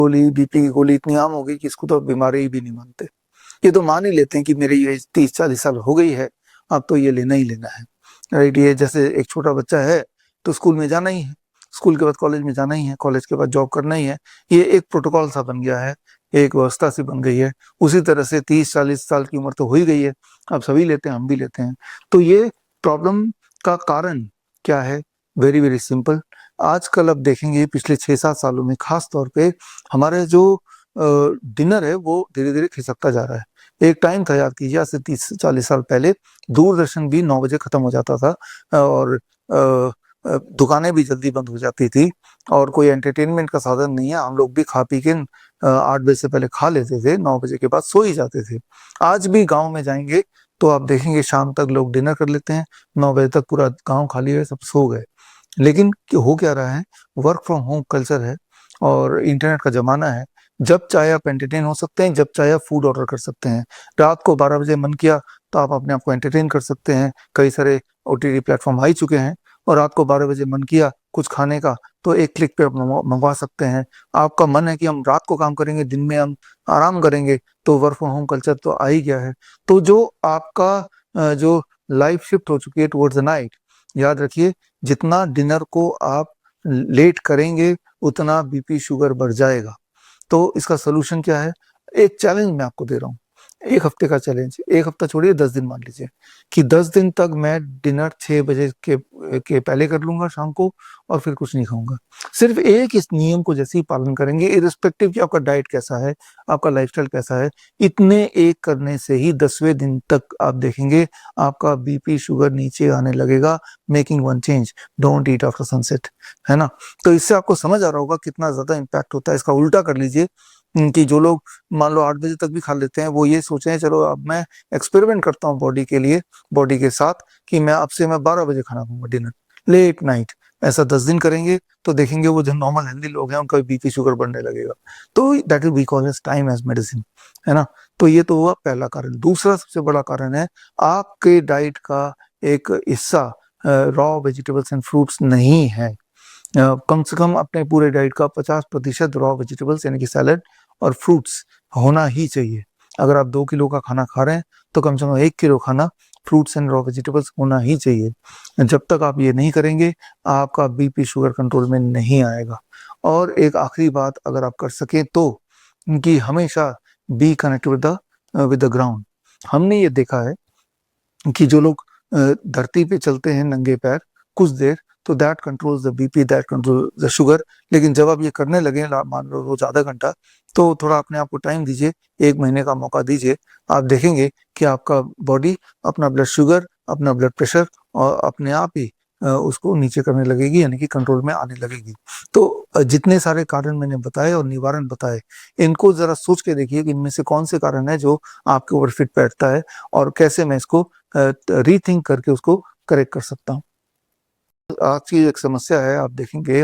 गोली, बीपी की गोली इतनी आम हो गई कि इसको तो बीमारी भी नहीं मानते। ये तो मान ही लेते हैं कि मेरी एज 30-40 साल हो गई है, अब तो ये लेना ही लेना है, राइट? ये जैसे एक छोटा बच्चा है तो स्कूल में जाना ही है, स्कूल के बाद कॉलेज में जाना ही है, कॉलेज के बाद जॉब करना ही है। ये एक प्रोटोकॉल सा बन गया है, एक व्यवस्था सी बन गई है। उसी तरह से 30-40 साल की उम्र तो हो ही गई है, अब सभी लेते हैं, हम भी लेते हैं। तो ये प्रॉब्लम का कारण क्या है? Very very simple. आजकल अब देखेंगे पिछले 6-7 सालों में खास तौर पे हमारे जो डिनर है वो धीरे धीरे खिसकता जा रहा है। एक टाइम था, याद कीजिए, आज से 30-40 साल पहले दूरदर्शन भी 9 बजे खत्म हो जाता था, और दुकानें भी जल्दी बंद हो जाती थी, और कोई एंटरटेनमेंट का साधन नहीं है, हम लोग भी खा पी के 8 बजे से पहले खा लेते थे, 9 बजे के बाद सो ही जाते थे। आज भी गांव में जाएंगे तो आप देखेंगे शाम तक लोग डिनर कर लेते हैं, 9 बजे तक पूरा गांव खाली है, सब सो गए। लेकिन हो क्या रहा है? वर्क फ्रॉम होम कल्चर है और इंटरनेट का जमाना है। जब चाहे आप एंटरटेन हो सकते हैं, जब चाहे आप फूड ऑर्डर कर सकते हैं। रात को 12 बजे मन किया तो आप अपने आप को एंटरटेन कर सकते हैं। कई सारे ओटीटी प्लेटफॉर्म आ ही चुके हैं, और रात को 12 बजे मन किया कुछ खाने का तो एक क्लिक पे आप मंगवा सकते हैं। आपका मन है कि हम रात को काम करेंगे, दिन में हम आराम करेंगे, तो वर्क फ्रॉम होम कल्चर तो आ ही गया है। तो जो आपका जो लाइफ शिफ्ट हो चुकी है टुवर्ड्स द नाइट, याद रखिए, जितना डिनर को आप लेट करेंगे उतना बीपी शुगर बढ़ जाएगा। तो इसका सोल्यूशन क्या है? एक चैलेंज मैं आपको दे रहा हूँ, 1 हफ्ते का चैलेंज। 1 हफ्ता छोड़िए, 10 दिन मान लीजिए कि 10 दिन तक मैं डिनर 6 बजे के पहले कर लूंगा शाम को, और फिर कुछ नहीं खाऊंगा। सिर्फ एक इस नियम को जैसे ही पालन करेंगे, इर्रिस्पेक्टिव कि आपका डाइट कैसा है, आपका लाइफस्टाइल कैसा है, इतने एक करने से ही 10वें दिन तक आप देखेंगे आपका बीपी शुगर नीचे आने लगेगा। Making one change, don't eat after sunset, है ना? तो इससे आपको समझ आ रहा होगा कितना ज्यादा इम्पैक्ट होता है। इसका उल्टा कर लीजिए कि जो लोग मान लो 8 बजे तक भी खा लेते हैं, वो ये सोच रहे हैं चलो अब मैं एक्सपेरिमेंट करता हूँ बॉडी के लिए, बॉडी के साथ, कि मैं अब से मैं 12 बजे खाना खाऊंगा डिनर, लेट नाइट। ऐसा 10 दिन करेंगे तो देखेंगे वो जो नॉर्मल हेल्दी लोग हैं उनका बीपी शुगर बढ़ने लगेगा। तो that is we call as time as medicine, है ना? तो ये तो हुआ पहला कारण। दूसरा सबसे बड़ा कारण है आपके डाइट का एक हिस्सा रॉ वेजिटेबल्स एंड फ्रूट्स नहीं है। कम से कम अपने पूरे डाइट का 50% रॉ वेजिटेबल्स यानी कि सैलड और फ्रूट्स होना ही चाहिए। अगर आप 2 किलो का खाना खा रहे हैं तो कम से कम 1 किलो खाना फ्रूट्स एंड रॉ वेजिटेबल्स होना ही चाहिए। जब तक आप ये नहीं करेंगे आपका बीपी शुगर कंट्रोल में नहीं आएगा। और एक आखिरी बात अगर आप कर सकें तो, कि हमेशा be connect with the ground. हमने ये देखा है कि जो लोग धरती पे चलते हैं नंगे पैर कुछ देर, तो that controls the BP, that control the sugar. लेकिन जब आप ये करने लगे, मान लो रोज आधा घंटा, तो थोड़ा अपने आप को टाइम दीजिए, 1 महीने का मौका दीजिए। आप देखेंगे कि आपका बॉडी अपना ब्लड शुगर, अपना ब्लड प्रेशर और अपने आप ही उसको नीचे करने लगेगी, यानी कि कंट्रोल में आने लगेगी। तो जितने सारे कारण मैंने बताए और निवारण बताए, इनको जरा सोच के देखिए कि इनमें से कौन से कारण है जो आपके ऊपर फिट बैठता है, और कैसे मैं इसको रीथिंक करके उसको करेक्ट कर सकता हूँ। आज की एक समस्या है, आप देखेंगे